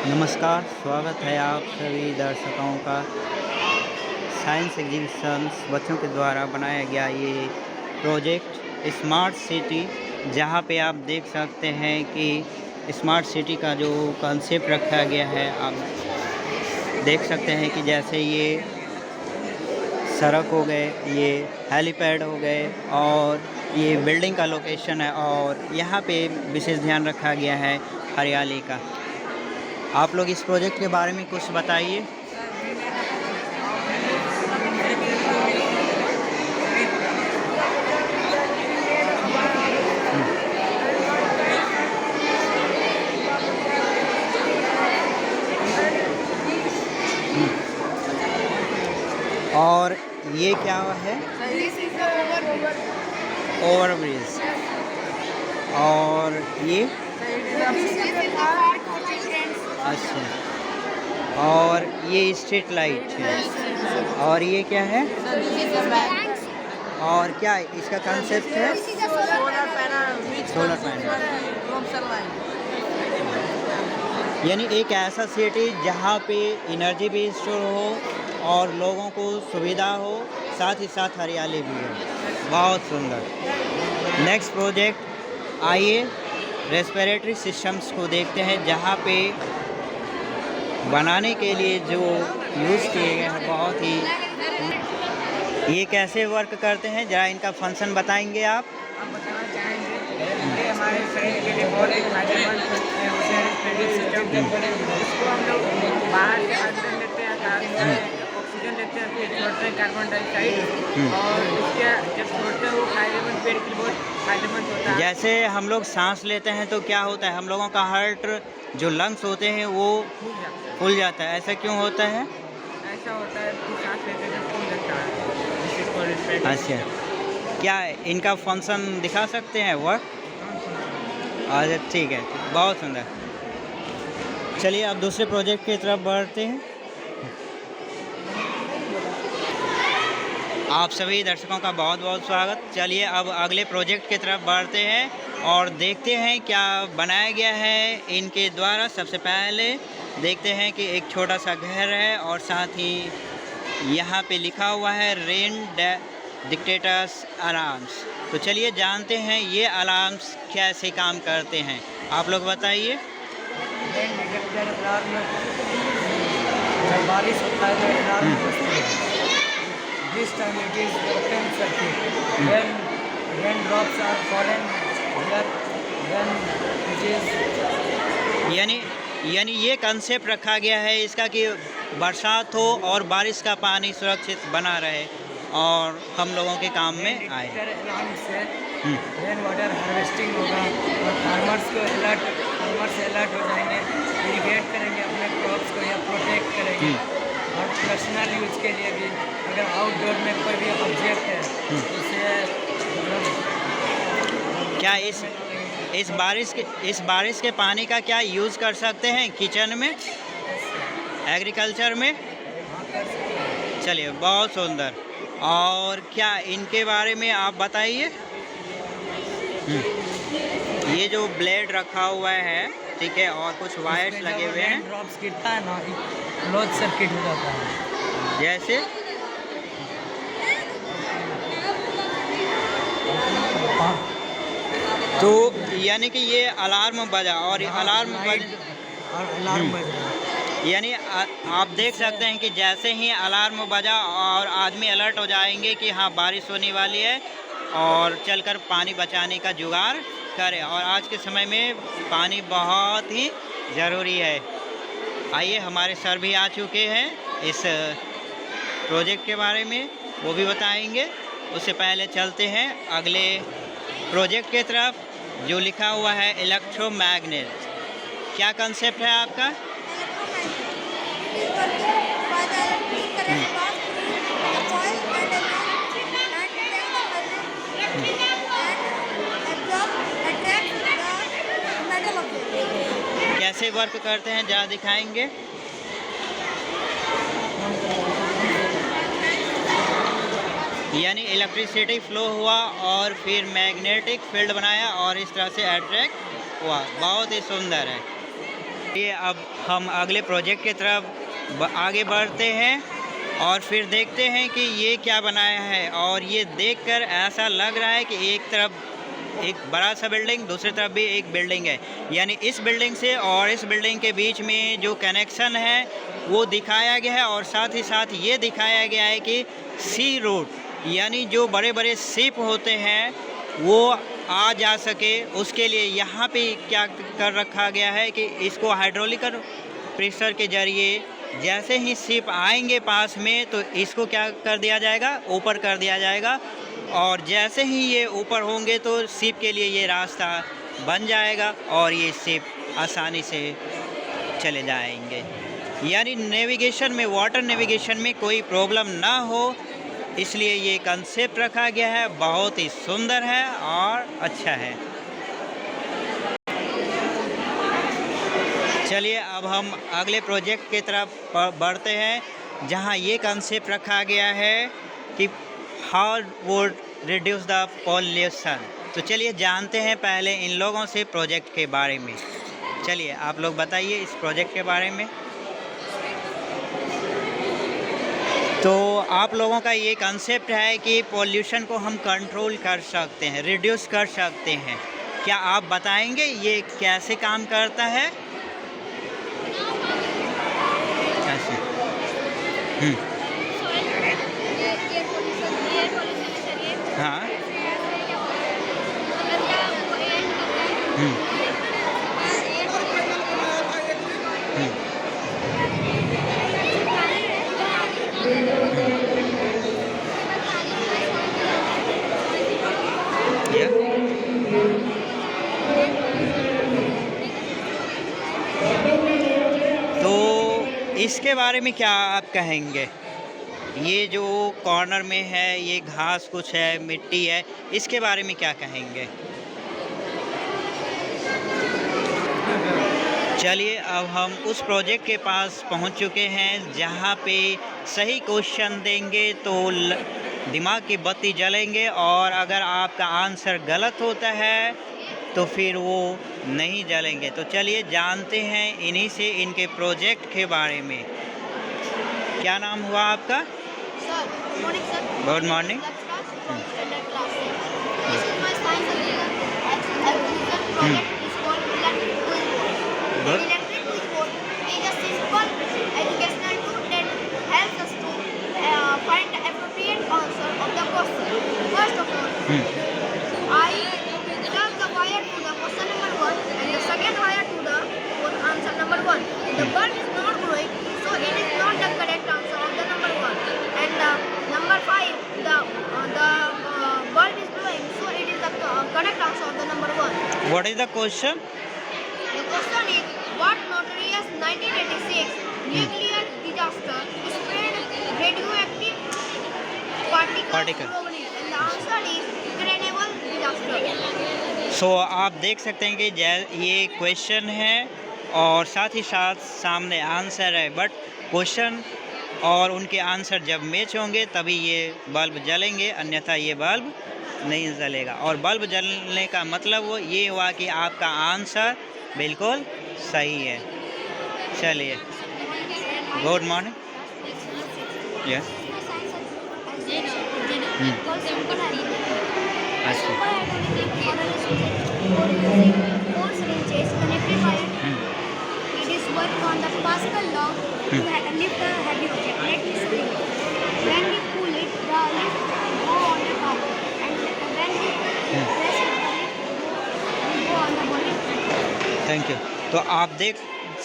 नमस्कार, स्वागत है आप सभी दर्शकों का साइंस एग्जीबिशंस बच्चों के द्वारा बनाया गया ये प्रोजेक्ट स्मार्ट सिटी, जहाँ पे आप देख सकते हैं कि स्मार्ट सिटी का जो कॉन्सेप्ट रखा गया है। आप देख सकते हैं कि जैसे ये सड़क हो गए, ये हेलीपैड हो गए और ये बिल्डिंग का लोकेशन है, और यहाँ पे विशेष ध्यान रखा गया है हरियाली का। आप लोग इस प्रोजेक्ट के बारे में कुछ बताइए। और ये क्या है? ओवरब्रिज। और ये अच्छा, और ये स्ट्रीट लाइट है। और ये क्या है? और क्या इसका कंसेप्ट है? Solar panel. यानी एक ऐसा सिटी जहाँ पे एनर्जी भी स्टोर हो और लोगों को सुविधा हो, साथ ही साथ हरियाली भी हो। बहुत सुंदर। नेक्स्ट प्रोजेक्ट, आइए रेस्पिरेटरी सिस्टम्स को देखते हैं, जहाँ पे बनाने के लिए जो यूज़ किए गए हैं बहुत ही। ये कैसे वर्क करते हैं, ज़रा इनका फंक्शन बताएंगे आप? हम बताना चाहेंगे ये हमारे शरीर के लिए बहुत ही फायदेमंद है। सिस्टम इसको हम लोग बाहर से ऑक्सीजन लेते हैं, ऑक्सीजन लेते हैं, फिर छोड़ते हैं कार्बन डाइऑक्साइड, और इसके जब छोड़ते हैं वो फायदेमंद, पेड़ के लिए बहुत फायदेमंद होता है। जैसे हम लोग सांस लेते हैं तो क्या होता है, हम लोगों का हार्ट जो लंग्स होते हैं वो फूल जाता है। ऐसा क्यों होता है? ऐसा होता है कि सांस लेते जब फूल लगता है। अच्छा, क्या इनका फंक्शन दिखा सकते हैं वर्क? अच्छा, ठीक है, बहुत सुंदर। चलिए अब दूसरे प्रोजेक्ट की तरफ बढ़ते हैं। आप सभी दर्शकों का बहुत बहुत स्वागत। चलिए अब अगले प्रोजेक्ट की तरफ बढ़ते हैं और देखते हैं क्या बनाया गया है इनके द्वारा। सबसे पहले देखते हैं कि एक छोटा सा घर है और साथ ही यहाँ पे लिखा हुआ है रेन डिटेक्टर्स अलार्म्स। तो चलिए जानते हैं ये अलार्म्स कैसे काम करते हैं, आप लोग बताइए। रेन डिटेक्टर अलार्म, जब बारिश होता है तो अलार्म बजती है। This time it is open circuit. When raindrops are fallen here, then it is यानी ये कंसेप्ट रखा गया है इसका कि बरसात हो और बारिश का पानी सुरक्षित बना रहे और हम लोगों के काम में आए। अलार्म से रेन वाटर हार्वेस्टिंग होगा और फार्मर्स अलर्ट हो जाएंगे, इरिगेट करेंगे अपने क्रॉप्स को या प्रोटेक्ट करेंगे। और पर्सनल यूज के लिए भी, अगर आउटडोर में कोई भी ऑब्जेक्ट है उसे क्या इस बारिश के पानी का क्या यूज़ कर सकते हैं किचन में, एग्रीकल्चर में? चलिए, बहुत सुंदर। और क्या इनके बारे में आप बताइए। ये जो ब्लेड रखा हुआ है, ठीक है, और कुछ वायर्स लगे हुए हैं। ड्रॉप्स गिरता है ना, क्लोज सर्किट हो जाता है। जैसे तो यानी कि ये अलार्म बजा और अलार्म बज रहा है। यानी आप देख सकते हैं कि जैसे ही अलार्म बजा और आदमी अलर्ट हो जाएंगे कि हाँ बारिश होने वाली है और चलकर पानी बचाने का जुगाड़ करें। और आज के समय में पानी बहुत ही ज़रूरी है। आइए, हमारे सर भी आ चुके हैं इस प्रोजेक्ट के बारे में, वो भी बताएंगे। उससे पहले चलते हैं अगले प्रोजेक्ट की तरफ, जो लिखा हुआ है इलेक्ट्रोमैग्नेट। क्या कंसेप्ट है आपका? कैसे वर्क करते हैं ज़रा दिखाएंगे। यानी इलेक्ट्रिसिटी फ्लो हुआ और फिर मैग्नेटिक फील्ड बनाया और इस तरह से अट्रैक्ट हुआ। बहुत ही सुंदर है। ये अब हम अगले प्रोजेक्ट की तरफ आगे बढ़ते हैं और फिर देखते हैं कि ये क्या बनाया है। और ये देखकर ऐसा लग रहा है कि एक तरफ एक बड़ा सा बिल्डिंग, दूसरी तरफ भी एक बिल्डिंग है, यानी इस बिल्डिंग से और इस बिल्डिंग के बीच में जो कनेक्शन है वो दिखाया गया है। और साथ ही साथ ये दिखाया गया है कि सी रूट, यानी जो बड़े बड़े शिप होते हैं वो आ जा सके, उसके लिए यहाँ पे क्या कर रखा गया है कि इसको हाइड्रोलिक प्रेशर के ज़रिए जैसे ही शिप आएंगे पास में तो इसको क्या कर दिया जाएगा, ऊपर कर दिया जाएगा। और जैसे ही ये ऊपर होंगे तो शिप के लिए ये रास्ता बन जाएगा और ये शिप आसानी से चले जाएंगे। यानी नेविगेशन में, वाटर नेविगेशन में कोई प्रॉब्लम ना हो, इसलिए ये कंसेप्ट रखा गया है। बहुत ही सुंदर है और अच्छा है। चलिए अब हम अगले प्रोजेक्ट की तरफ बढ़ते हैं जहां ये कंसेप्ट रखा गया है कि how would reduce the pollution. तो चलिए जानते हैं पहले इन लोगों से प्रोजेक्ट के बारे में। चलिए आप लोग बताइए इस प्रोजेक्ट के बारे में। तो आप लोगों का ये कंसेप्ट है कि पॉल्यूशन को हम कंट्रोल कर सकते हैं, रिड्यूस कर सकते हैं। क्या आप बताएंगे ये कैसे काम करता है? कैसे? हाँ। तो इसके बारे में क्या आप कहेंगे? ये जो कॉर्नर में है, ये घास कुछ है, मिट्टी है, इसके बारे में क्या कहेंगे? चलिए अब हम उस प्रोजेक्ट के पास पहुंच चुके हैं जहां पे सही क्वेश्चन देंगे तो दिमाग की बत्ती जलेंगे, और अगर आपका आंसर गलत होता है तो फिर वो नहीं जलेंगे। तो चलिए जानते हैं इन्हीं से इनके प्रोजेक्ट के बारे में। क्या नाम हुआ आपका? Good morning. First of all, I turn the wire to the question number 1 and the second wire to the answer number 1. The bulb is not growing, so it is not the correct answer of the number 1. And the number 5, the bulb is growing, so it is the correct answer of the number 1. What is the question? The question is, what notorious 1986 nuclear disaster spread radioactive particles globally? And the answer is Chernobyl disaster. सो आप देख सकते हैं कि ये question है और साथ ही साथ सामने आंसर है, बट क्वेश्चन और उनके आंसर जब मैच होंगे तभी ये बल्ब जलेंगे, अन्यथा ये बल्ब नहीं जलेगा। और बल्ब जलने का मतलब वो ये हुआ कि आपका आंसर बिल्कुल सही है। चलिए, गुड मॉर्निंग। यस। अच्छा। It is work on the Pascal law to lift a heavy object. Let me explain. When we pull it, the lift go on the top, and when we press it, the lift will go on the body. Thank you. तो आप देख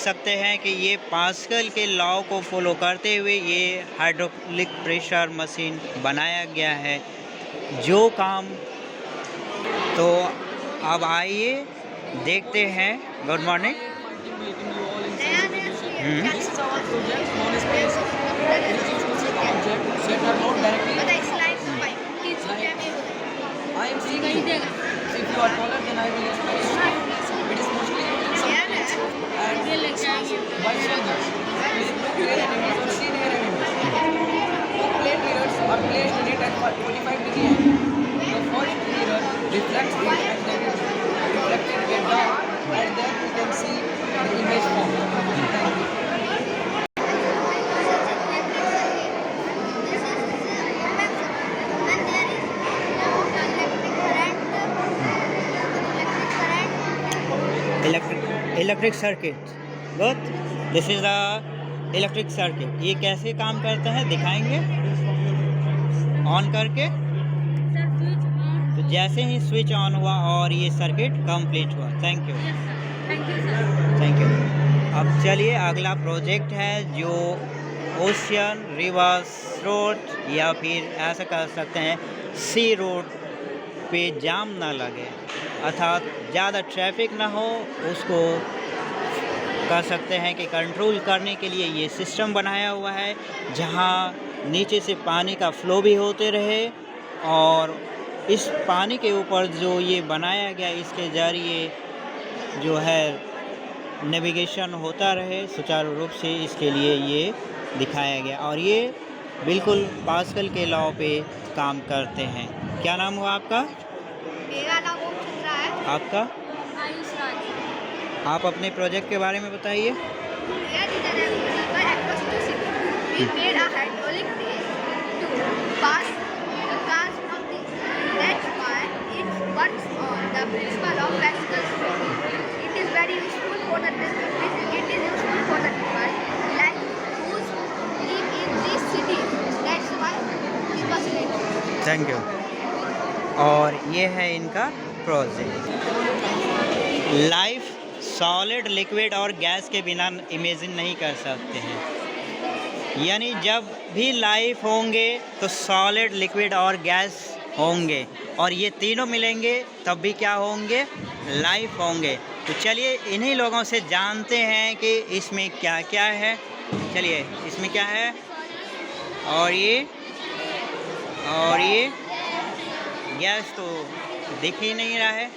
सकते हैं कि ये pascal के law को follow करते हुए ये हाइड्रोलिक प्रेशर मशीन बनाया गया है जो काम। तो अब आइए देखते हैं। Good morning. I am seeing you. If you are taller, then I will explain. It is mostly subjects and by soldiers. With nuclear enemies or senior enemies. Two plate mirrors are placed in it at 45 degree angle. The first mirror reflects it and then it reflected get down, and then you can see the image form. Electric circuit. Good, this is the electric circuit. ये कैसे काम करता है दिखाएंगे on करके। तो जैसे ही switch on हुआ और ये सर्किट कंप्लीट हुआ। Thank you, thank you. अब चलिए अगला प्रोजेक्ट है जो ओशियन रिवर्स रोड या फिर ऐसा कर सकते हैं सी रोड पे जाम ना लगे, अर्थात ज़्यादा ट्रैफिक ना हो, उसको कर सकते हैं कि कंट्रोल करने के लिए ये सिस्टम बनाया हुआ है जहाँ नीचे से पानी का फ्लो भी होते रहे और इस पानी के ऊपर जो ये बनाया गया इसके ज़रिए जो है नेविगेशन होता रहे सुचारू रूप से, इसके लिए ये दिखाया गया। और ये बिल्कुल पास्कल के लॉ पे काम करते हैं। क्या नाम हुआ आपका? मेरा नाम ओम चंद्रा है। आपका? आयुष राज। आप अपने प्रोजेक्ट के बारे में बताइए। Here is an example across the city. We made a hydraulic brake to pass the cars from this. That's why it works on the principle of Pascal's law. It is very useful for the people like who live in this city. That's why it was made. Thank you. और ये है इनका project. Life solid, liquid और gas के बिना imagine नहीं कर सकते हैं। यानी जब भी लाइफ होंगे तो सॉलिड, लिक्विड और गैस होंगे और ये तीनों मिलेंगे तब भी क्या होंगे? लाइफ होंगे। तो चलिए इन्हीं लोगों से जानते हैं कि इसमें क्या क्या है। चलिए इसमें क्या है? और ये गैस तो दिख ही नहीं रहा है।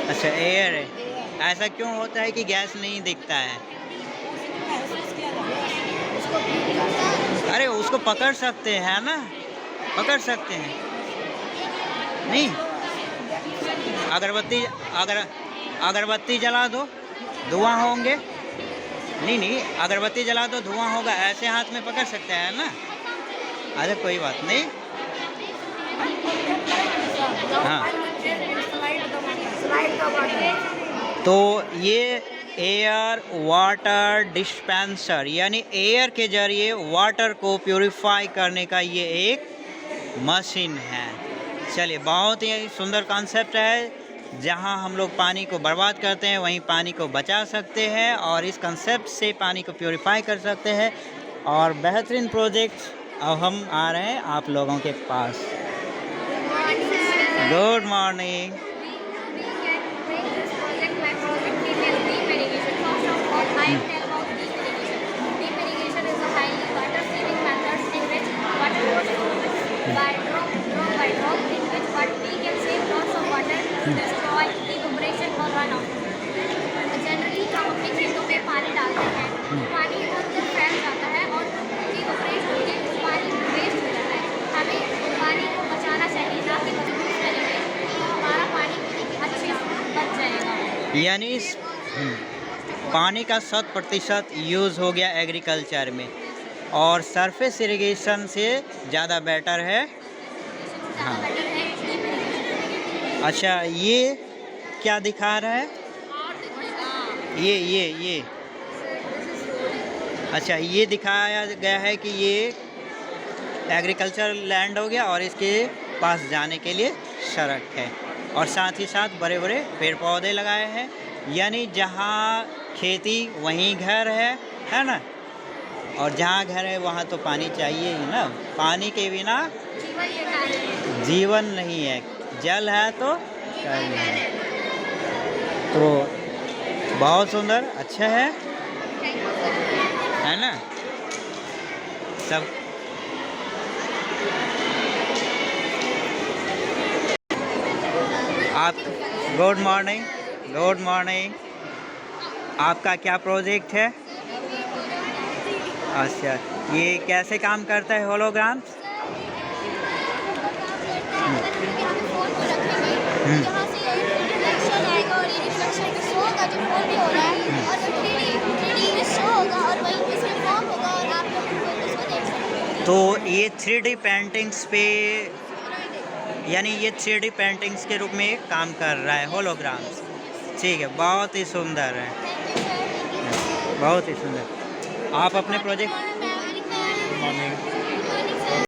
अच्छा, एयर है। ऐसा क्यों होता है कि गैस नहीं दिखता है? अरे उसको पकड़ सकते हैं ना, पकड़ सकते हैं। नहीं, अगरबत्ती जला दो धुआं होंगे। नहीं, अगरबत्ती जला दो धुआं होगा, ऐसे हाथ में पकड़ सकते हैं ना। अरे कोई बात नहीं। हाँ, तो ये एयर वाटर डिस्पेंसर यानी एयर के जरिए वाटर को प्यूरिफाई करने का ये एक मशीन है। चलिए, बहुत ही सुंदर कॉन्सेप्ट है। जहाँ हम लोग पानी को बर्बाद करते हैं वहीं पानी को बचा सकते हैं और इस कंसेप्ट से पानी को प्यूरिफाई कर सकते हैं। और बेहतरीन प्रोजेक्ट अब हम आ रहे हैं आप लोगों के पास। Good morning. जनरली हम अपने खेतों में पानी डालते हैं, पानी इधर उधर फैल जाता है और इवैपोरेट होके पानी वेस्ट हो जाता है। हमें पानी को बचाना चाहिए, ना कि यूज़ करेंगे तो हमारा पानी अच्छे से बच जाएगा। यानी पानी का 100% यूज़ हो गया एग्रीकल्चर में और सरफेस इरिगेशन से ज़्यादा बेटर है। हाँ, अच्छा, ये क्या दिखा रहा है? ये अच्छा, ये दिखाया गया है कि ये एग्रीकल्चर लैंड हो गया और इसके पास जाने के लिए सड़क है और साथ ही साथ बड़े बड़े पेड़ पौधे लगाए हैं। यानी जहाँ खेती वहीं घर है ना। और जहाँ घर है वहाँ तो पानी चाहिए ही ना। पानी के बिना जीवन नहीं है, जल है तो कर्म है। तो बहुत सुंदर, अच्छा है ना सब। आप गुड मॉर्निंग। आपका क्या प्रोजेक्ट है? अच्छा, ये कैसे काम करता है होलोग्राम्स? तो ये 3D पेंटिंग्स पे, यानी ये 3D पेंटिंग्स के रूप में काम कर रहा है होलोग्राम्स। ठीक है, बहुत ही सुंदर है, बहुत ही सुंदर। आप अपने प्रोजेक्ट